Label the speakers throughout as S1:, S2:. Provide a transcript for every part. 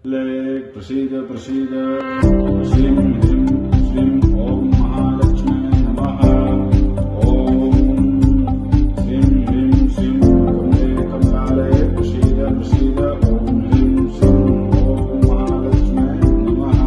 S1: lake प्रसीद प्रसीद श्रीं ह्रीं श्रीं ओम महालक्ष्मी नमः ओम श्रीं ह्रीं श्रीं कमले कमलालय प्रसीद प्रसीद ओम ह्रीं श्रीं ओम महालक्ष्मी नमः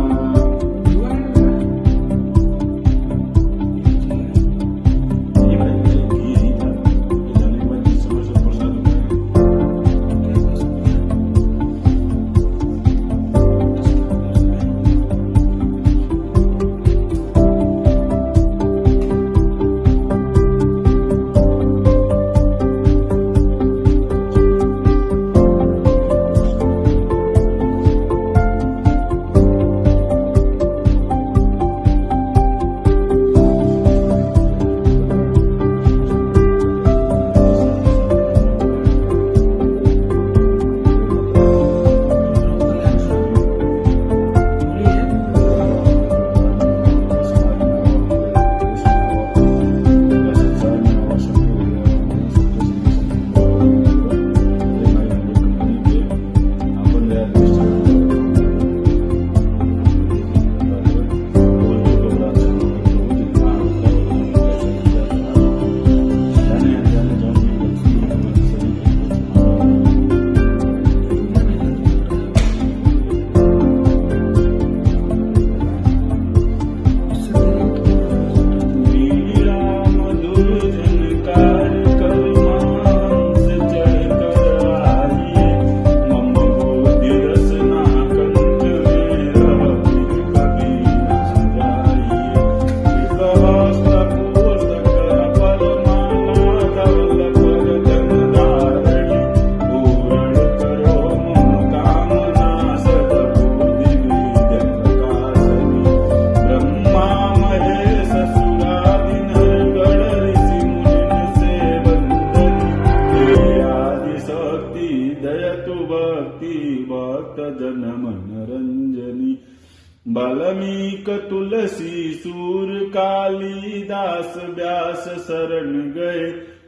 S1: बाल्मीक तुलसी सूर कालिदास व्यास शरण गए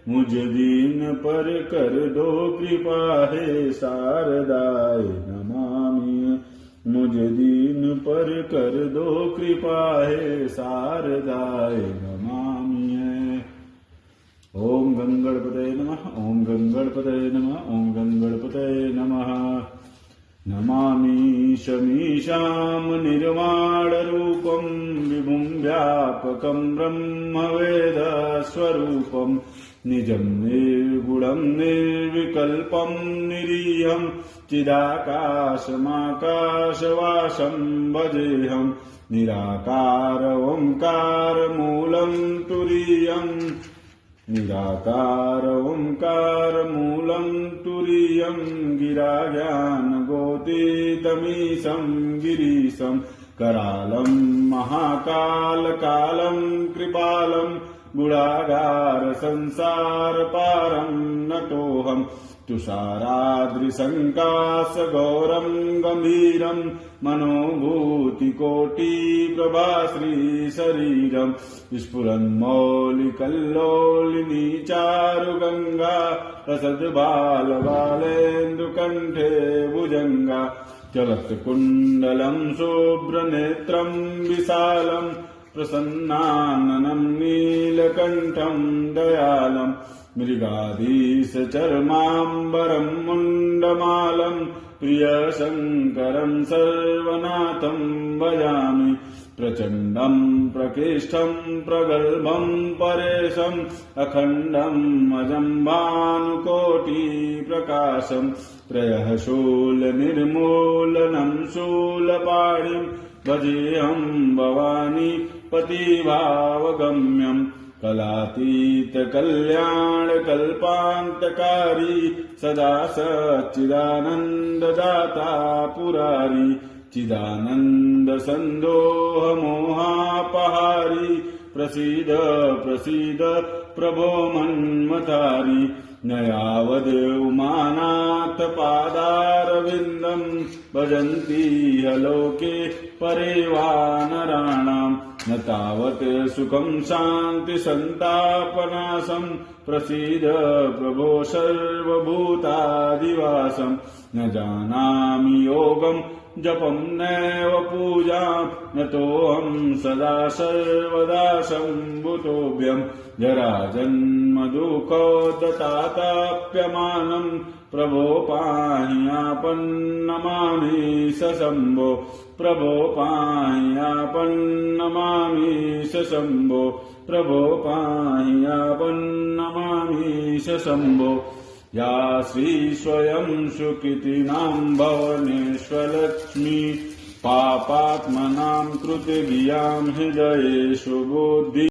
S1: मुझ दीन पर कर दो कृपा हे शारदाय नमामि मुझ दीन पर कर दो कृपा हे शारदाय नमामि ओम गंगणपतये नमः ओम गंगणपतये नमः ओम गंगणपतये नमः नमामि शमीशां निर्वाणरूपं विभुं व्यापकं ब्रह्मवेदस्वरूपं निजं निर्गुणं निर्विकल्पं निरीहं चिदाकाशमाकाशवासं भजेऽहं निराकार ओंकारमूलं तुरीयम् निराकार ओंकारमूलं तुरीयं गिराज्ञानगोतीतमीशं गिरीशं करालं महाकालकालं कृपालं गुणागार संसारपारं नतोऽहं तुषाराद्रिसङ्काशगौरं गम्भीरं मनोभूतिकोटिप्रभाश्रीशरीरं स्फुरन्मौलिकल्लोलिनी चारुगङ्गा रसद्बालबालेन्दुकण्ठे भुजङ्गा चलत्कुण्डलं शुभ्रनेत्रं विशालं प्रसन्नाननं नीलकण्ठं दयालं मृगाधीशचर्माम्बरं मुण्डमालं प्रियशङ्करं सर्वनाथं भजामि प्रचण्डं प्रकृष्टं प्रगल्भं परेशम् अखण्डम् अजं भानुकोटिप्रकाशं त्रयः शूलनिर्मूलनं शूलपाणिं भजेऽहं भवानी पतिभावगम्यं कलातीतकल्याणकल्पान्तकारी सदा सच्चिदानन्ददाता पुरारी चिदानन्दसन्दोहमोहापहारी प्रसीद प्रसीद प्रभो मन्मथारी न यावद् उमानाथ पादारविन्दं भजन्ति लोके परे वा नराणां न तावत् सुखं शान्तिसन्तापनाशं प्रसीद प्रभो सर्वभूतादिवासं न जानामि योगं जपं नैव पूजां नतोऽहं सदा सर्वदा सम्भुतोऽभ्यं जराजन्मदुःखोदताताप्यमानं प्रभो पाह्यापन्नमामि शम्भो प्रभो पाह्यापन्नमामि शम्भो प्रभो पाह्यापन्नमामि शम्भो या श्री स्वयं सुकृतिनां भवनेश्वरलक्ष्मी पापात्मनां कृतगियां हृदयेषु बुद्धि